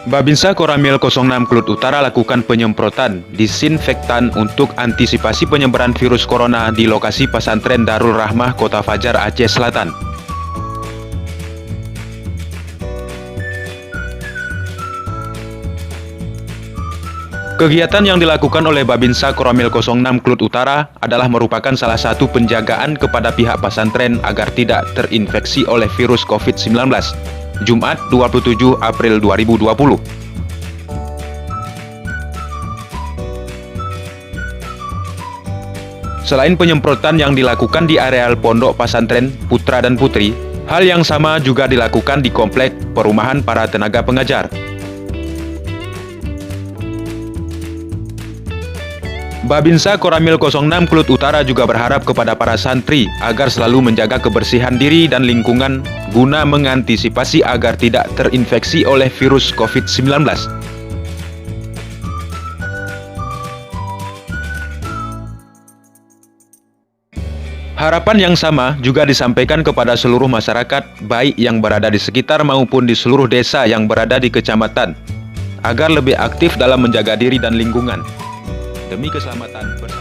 Babinsa Koramil 06 Klut Utara lakukan penyemprotan disinfektan untuk antisipasi penyebaran virus corona di lokasi pesantren Darul Rahmah Kota Fajar, Aceh Selatan. Kegiatan yang dilakukan oleh Babinsa Koramil 06 Klut Utara adalah merupakan salah satu penjagaan kepada pihak pesantren agar tidak terinfeksi oleh virus COVID-19. Jumat 27 April 2020. Selain penyemprotan yang dilakukan di areal pondok pesantren Putra dan Putri, hal yang sama juga dilakukan di komplek perumahan para tenaga pengajar. Babinsa Koramil 06 Klut Utara juga berharap kepada para santri agar selalu menjaga kebersihan diri dan lingkungan guna mengantisipasi agar tidak terinfeksi oleh virus COVID-19. Harapan yang sama juga disampaikan kepada seluruh masyarakat, baik yang berada di sekitar maupun di seluruh desa yang berada di kecamatan, agar lebih aktif dalam menjaga diri dan lingkungan demi keselamatan bersama.